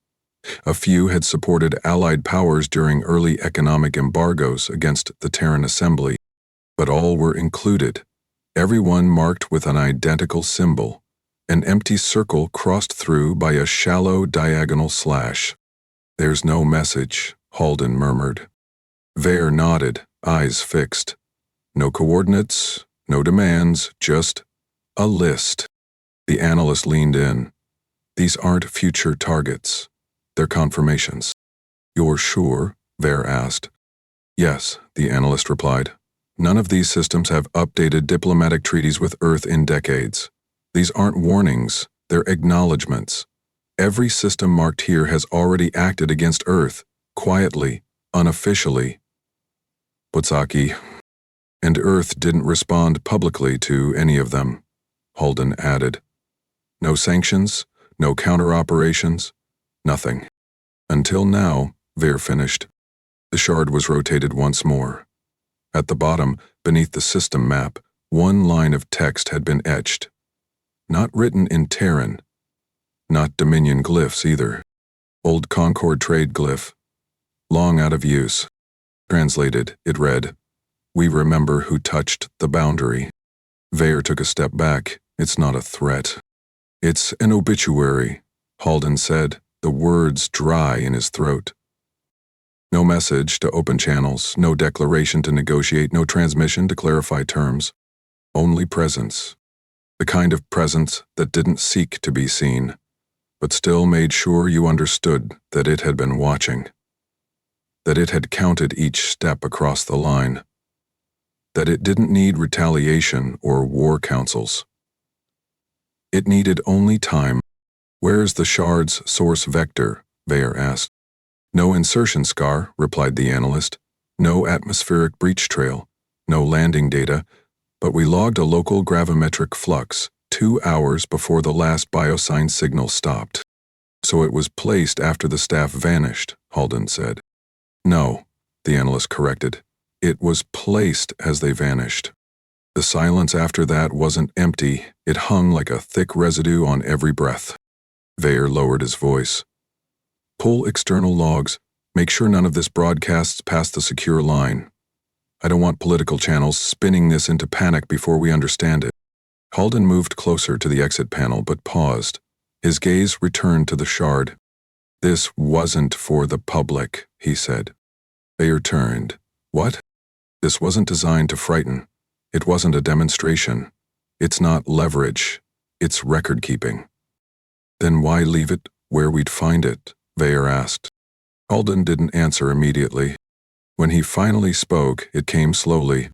A few had supported Allied powers during early economic embargoes against the Terran Assembly. But all were included. Everyone marked with an identical symbol. An empty circle crossed through by a shallow diagonal slash. There's no message, Halden murmured. Vare nodded, eyes fixed. No coordinates, no demands, just a list. The analyst leaned in. These aren't future targets. They're confirmations. You're sure? Vare asked. Yes, the analyst replied. None of these systems have updated diplomatic treaties with Earth in decades. These aren't warnings, they're acknowledgments. Every system marked here has already acted against Earth, quietly, unofficially. Butsaki. And Earth didn't respond publicly to any of them, Halden added. No sanctions, no counter-operations, nothing. Until now, Vare finished. The shard was rotated once more. At the bottom, beneath the system map, one line of text had been etched. Not written in Terran. Not Dominion glyphs either. Old Concord trade glyph. Long out of use. Translated, it read, "We remember who touched the boundary." Vare took a step back. It's not a threat. It's an obituary, Halden said, the words dry in his throat. No message to open channels, no declaration to negotiate, no transmission to clarify terms. Only presence. The kind of presence that didn't seek to be seen, but still made sure you understood that it had been watching. That it had counted each step across the line. That it didn't need retaliation or war councils. It needed only time. Where's the shard's source vector? Vare asked. No insertion scar, replied the analyst. No atmospheric breach trail. No landing data, but we logged a local gravimetric flux 2 hours before the last biosign signal stopped. So it was placed after the staff vanished, Halden said. No, the analyst corrected. It was placed as they vanished. The silence after that wasn't empty, it hung like a thick residue on every breath. Vare lowered his voice. Pull external logs. Make sure none of this broadcasts past the secure line. I don't want political channels spinning this into panic before we understand it. Halden moved closer to the exit panel but paused. His gaze returned to the shard. This wasn't for the public, he said. Vare turned. What? This wasn't designed to frighten. It wasn't a demonstration. It's not leverage. It's record-keeping. Then why leave it where we'd find it? Vare asked. Halden didn't answer immediately. When he finally spoke, it came slowly.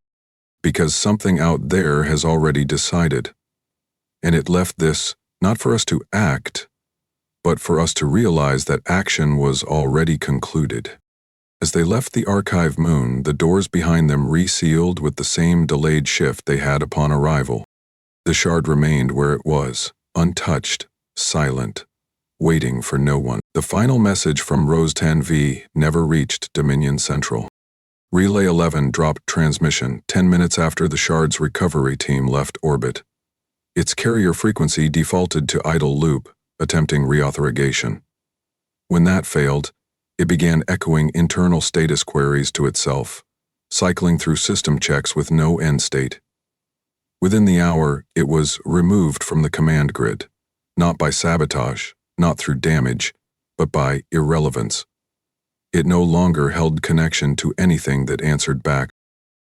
Because something out there has already decided. And it left this not for us to act, but for us to realize that action was already concluded. As they left the archive moon, the doors behind them resealed with the same delayed shift they had upon arrival. The shard remained where it was, untouched, silent, waiting for no one. The final message from Rose 10V never reached Dominion Central. Relay 11 dropped transmission 10 minutes after the shard's recovery team left orbit. Its carrier frequency defaulted to idle loop, attempting reauthorization. When that failed, it began echoing internal status queries to itself, cycling through system checks with no end state. Within the hour, it was removed from the command grid, not by sabotage, not through damage, but by irrelevance. It no longer held connection to anything that answered back.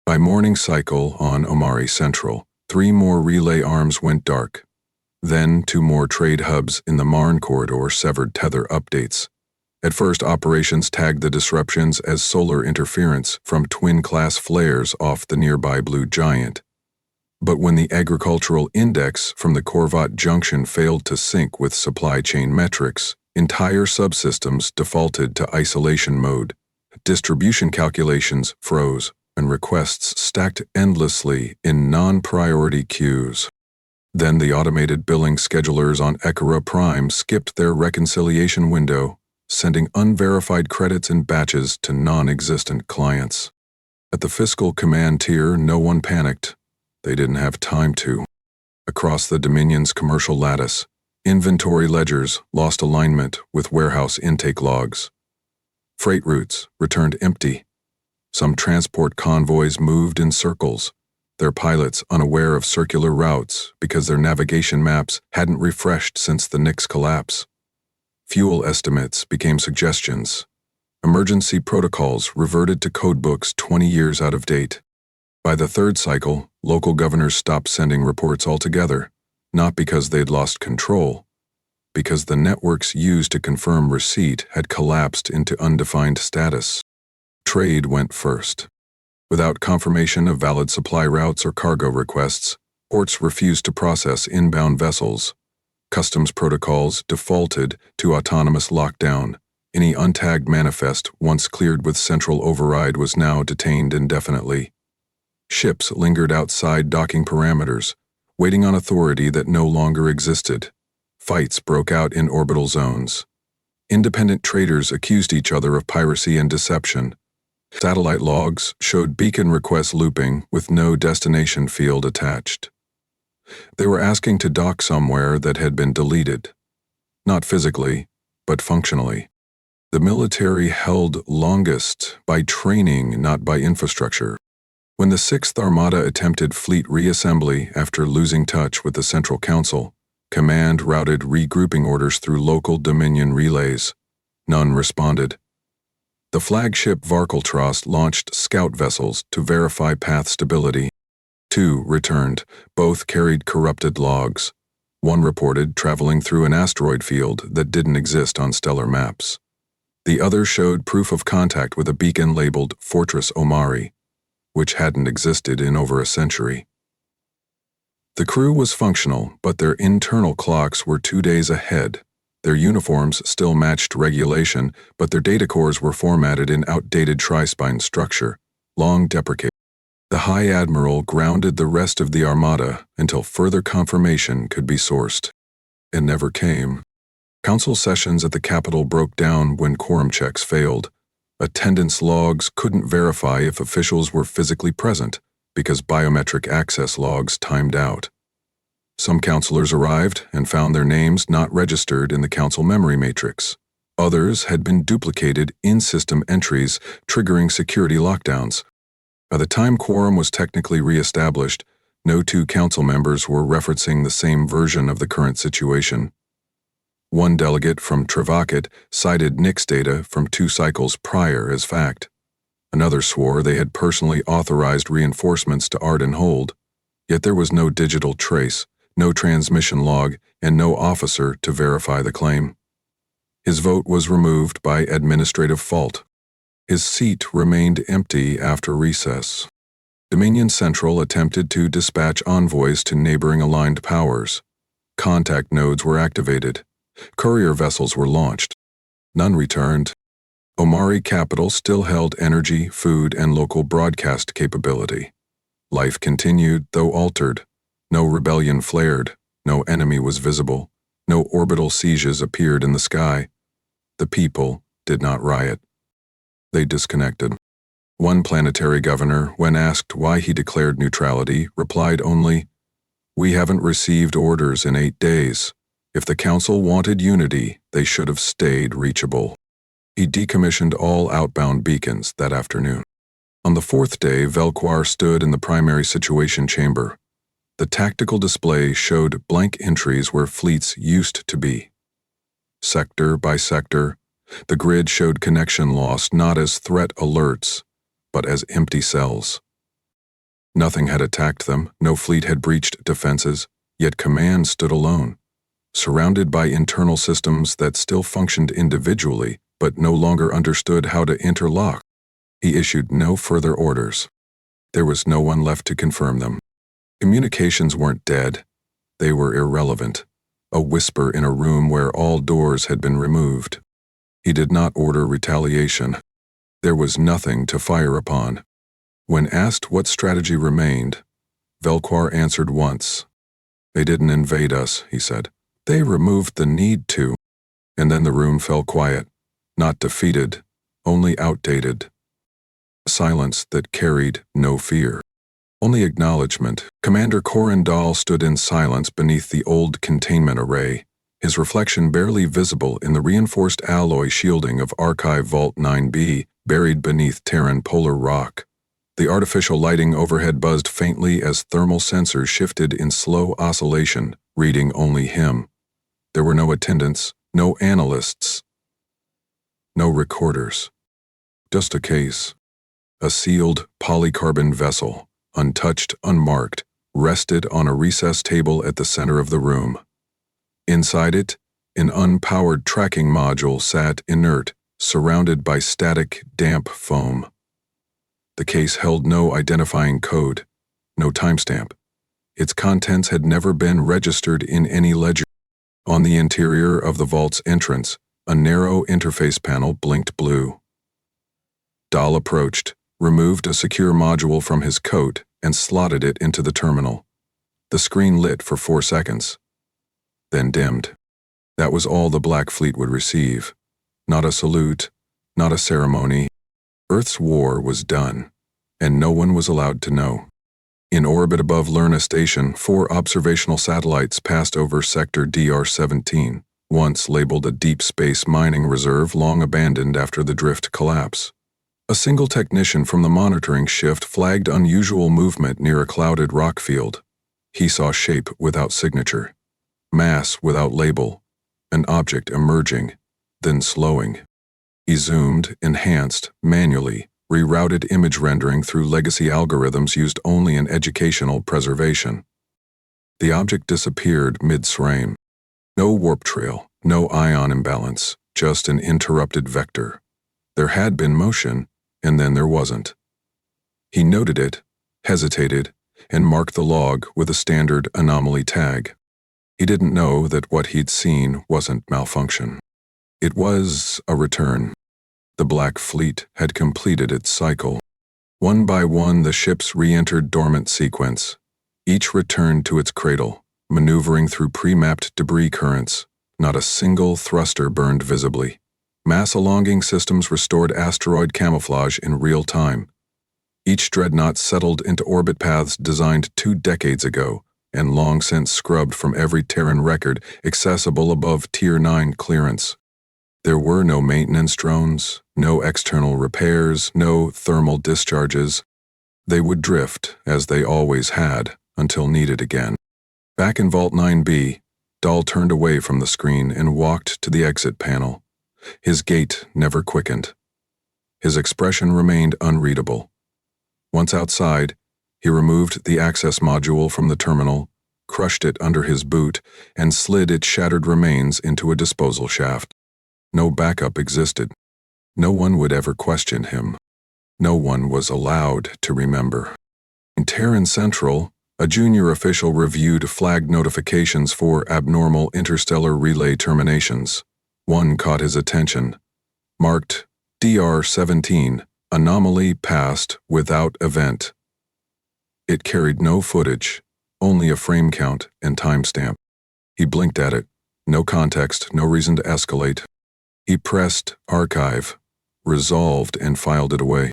By morning cycle on Omari Central, 3 more relay arms went dark. Then 2 more trade hubs in the Marne corridor severed tether updates. At first, operations tagged the disruptions as solar interference from twin-class flares off the nearby Blue Giant. But when the agricultural index from the Corvat junction failed to sync with supply chain metrics, entire subsystems defaulted to isolation mode. Distribution calculations froze, and requests stacked endlessly in non-priority queues. Then the automated billing schedulers on Ekara Prime skipped their reconciliation window, sending unverified credits in batches to non-existent clients. At the fiscal command tier, no one panicked. They didn't have time to. Across the Dominion's commercial lattice, inventory ledgers lost alignment with warehouse intake logs. Freight routes returned empty. Some transport convoys moved in circles, their pilots unaware of circular routes because their navigation maps hadn't refreshed since the Nix collapse. Fuel estimates became suggestions, Emergency protocols reverted to codebooks 20 years out of date. By the third cycle, local governors stopped sending reports altogether, not because they'd lost control, because the networks used to confirm receipt had collapsed into undefined status. Trade went first. Without confirmation of valid supply routes or cargo requests, ports refused to process inbound vessels. Customs protocols defaulted to autonomous lockdown. Any untagged manifest once cleared with central override was now detained indefinitely. Ships lingered outside docking parameters, waiting on authority that no longer existed. Fights broke out in orbital zones. Independent traders accused each other of piracy and deception. Satellite logs showed beacon requests looping with no destination field attached. They were asking to dock somewhere that had been deleted. Not physically, but functionally. The military held longest by training, not by infrastructure. When the 6th Armada attempted fleet reassembly after losing touch with the Central Council, command routed regrouping orders through local Dominion relays. None responded. The flagship Varkaltros launched scout vessels to verify path stability. 2 returned. Both carried corrupted logs. One reported traveling through an asteroid field that didn't exist on stellar maps. The other showed proof of contact with a beacon labeled Fortress Omari, which hadn't existed in over a century. The crew was functional, but their internal clocks were 2 days ahead. Their uniforms still matched regulation, but their data cores were formatted in outdated tri-spine structure, long deprecated. The High Admiral grounded the rest of the Armada until further confirmation could be sourced. It never came. Council sessions at the Capitol broke down when quorum checks failed. Attendance logs couldn't verify if officials were physically present because biometric access logs timed out. Some councilors arrived and found their names not registered in the council memory matrix. Others had been duplicated in-system entries, triggering security lockdowns. By the time quorum was technically re-established, no 2 council members were referencing the same version of the current situation. One delegate from Travaket cited Nick's data from 2 cycles prior as fact. Another swore they had personally authorized reinforcements to Arden Hold, yet there was no digital trace, no transmission log, and no officer to verify the claim. His vote was removed by administrative fault. His seat remained empty after recess. Dominion Central attempted to dispatch envoys to neighboring aligned powers. Contact nodes were activated. Courier vessels were launched. None returned. Omari Capital still held energy, food, and local broadcast capability. Life continued, though altered. No rebellion flared. No enemy was visible. No orbital sieges appeared in the sky. The people did not riot. They disconnected. One planetary governor, when asked why he declared neutrality, replied only, "We haven't received orders in 8 days. If the council wanted unity, they should have stayed reachable." He decommissioned all outbound beacons that afternoon. On the 4th day, Velquar stood in the primary situation chamber. The tactical display showed blank entries where fleets used to be. Sector by sector, the grid showed connection loss not as threat alerts, but as empty cells. Nothing had attacked them, no fleet had breached defenses, yet command stood alone, surrounded by internal systems that still functioned individually but no longer understood how to interlock. He issued no further orders. There was no one left to confirm them. Communications weren't dead. They were irrelevant, a whisper in a room where all doors had been removed. He did not order retaliation. There was nothing to fire upon. When asked what strategy remained, Velquar answered once. "They didn't invade us," he said. "They removed the need to." And then the room fell quiet, not defeated, only outdated. Silence that carried no fear. Only acknowledgement. Commander Corindal stood in silence beneath the old containment array, his reflection barely visible in the reinforced alloy shielding of Archive Vault 9B, buried beneath Terran polar rock. The artificial lighting overhead buzzed faintly as thermal sensors shifted in slow oscillation, reading only him. There were no attendants, no analysts, no recorders. Just a case. A sealed polycarbon vessel, untouched, unmarked, rested on a recessed table at the center of the room. Inside it, an unpowered tracking module sat inert, surrounded by static, damp foam. The case held no identifying code, no timestamp. Its contents had never been registered in any ledger. On the interior of the vault's entrance, a narrow interface panel blinked blue. Dahl approached, removed a secure module from his coat, and slotted it into the terminal. The screen lit for 4 seconds, then dimmed. That was all the Black Fleet would receive. Not a salute, not a ceremony. Earth's war was done, and no one was allowed to know. In orbit above Lerna Station, 4 observational satellites passed over Sector DR-17, once labeled a deep space mining reserve long abandoned after the drift collapse. A single technician from the monitoring shift flagged unusual movement near a clouded rock field. He saw shape without signature, mass without label, an object emerging, then slowing. He zoomed, enhanced, manually, rerouted image rendering through legacy algorithms used only in educational preservation. The object disappeared mid-frame. No warp trail, no ion imbalance, just an interrupted vector. There had been motion, and then there wasn't. He noted it, hesitated, and marked the log with a standard anomaly tag. He didn't know that what he'd seen wasn't malfunction. It was a return. The Black Fleet had completed its cycle. One by one, the ships re-entered dormant sequence. Each returned to its cradle, maneuvering through pre-mapped debris currents. Not a single thruster burned visibly. Mass elonging systems restored asteroid camouflage in real time. Each dreadnought settled into orbit paths designed 2 decades ago, and long since scrubbed from every Terran record accessible above Tier 9 clearance. There were no maintenance drones, no external repairs, no thermal discharges. They would drift, as they always had, until needed again. Back in Vault 9B, Dahl turned away from the screen and walked to the exit panel. His gait never quickened. His expression remained unreadable. Once outside, he removed the access module from the terminal, crushed it under his boot, and slid its shattered remains into a disposal shaft. No backup existed. No one would ever question him. No one was allowed to remember. In Terran Central, a junior official reviewed flagged notifications for abnormal interstellar relay terminations. One caught his attention. Marked DR-17, anomaly passed without event. It carried no footage, only a frame count and timestamp. He blinked at it. No context, no reason to escalate. He pressed Archive, resolved, and filed it away.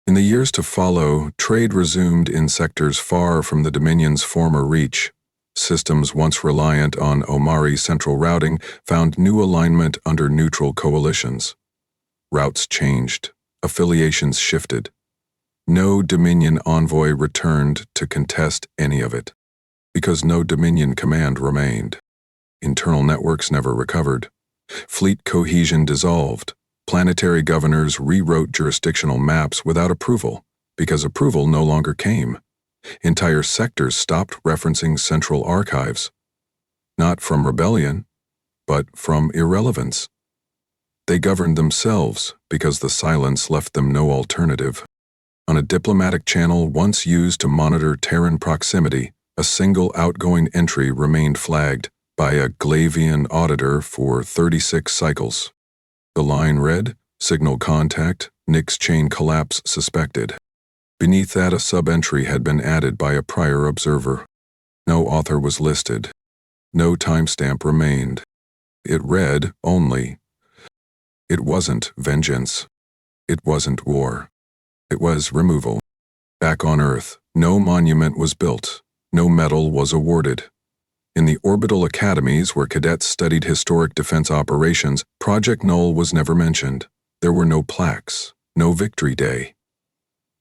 In the years to follow, trade resumed in sectors far from the Dominion's former reach. Systems once reliant on Omari central routing found new alignment under neutral coalitions. Routes changed, affiliations shifted. No Dominion envoy returned to contest any of it, because no Dominion command remained. Internal networks never recovered. Fleet cohesion dissolved. Planetary governors rewrote jurisdictional maps without approval, because approval no longer came. Entire sectors stopped referencing central archives. Not from rebellion, but from irrelevance. They governed themselves because the silence left them no alternative. On a diplomatic channel once used to monitor Terran proximity, a single outgoing entry remained flagged by a Glavian auditor for 36 cycles. The line read, "Signal contact, Nix chain collapse suspected." Beneath that, a sub-entry had been added by a prior observer. No author was listed. No timestamp remained. It read only, "It wasn't vengeance. It wasn't war. It was removal." Back on Earth, no monument was built. No medal was awarded. In the orbital academies where cadets studied historic defense operations, Project Null was never mentioned. There were no plaques, no Victory Day.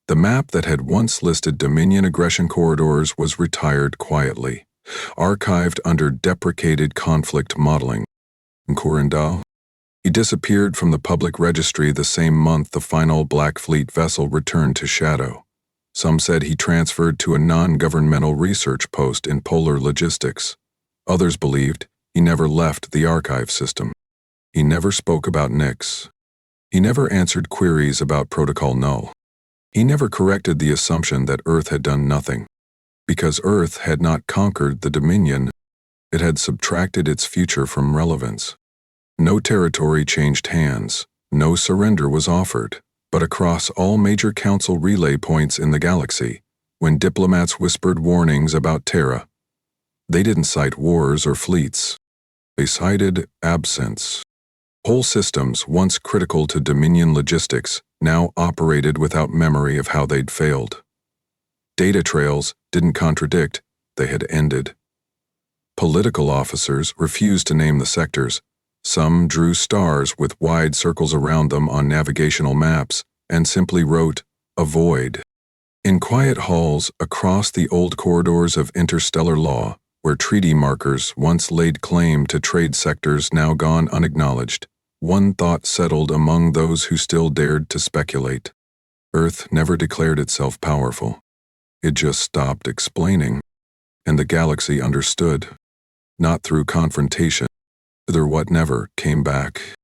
The map that had once listed Dominion aggression corridors was retired quietly, archived under deprecated conflict modeling. In Kurandal, He disappeared from the public registry the same month the final Black Fleet vessel returned to Shadow. Some said he transferred to a non-governmental research post in polar logistics. Others believed he never left the archive system. He never spoke about Nix. He never answered queries about Protocol Null. He never corrected the assumption that Earth had done nothing. Because Earth had not conquered the Dominion, it had subtracted its future from relevance. No territory changed hands, no surrender was offered, but across all major council relay points in the galaxy, when diplomats whispered warnings about Terra, they didn't cite wars or fleets. They cited absence. Whole systems, once critical to Dominion logistics, now operated without memory of how they'd failed. Data trails didn't contradict, they had ended. Political officers refused to name the sectors. Some drew stars with wide circles around them on navigational maps and simply wrote, "Avoid." In quiet halls across the old corridors of interstellar law, where treaty markers once laid claim to trade sectors now gone unacknowledged, one thought settled among those who still dared to speculate. Earth never declared itself powerful. It just stopped explaining, and the galaxy understood. Not through confrontation, either what never came back.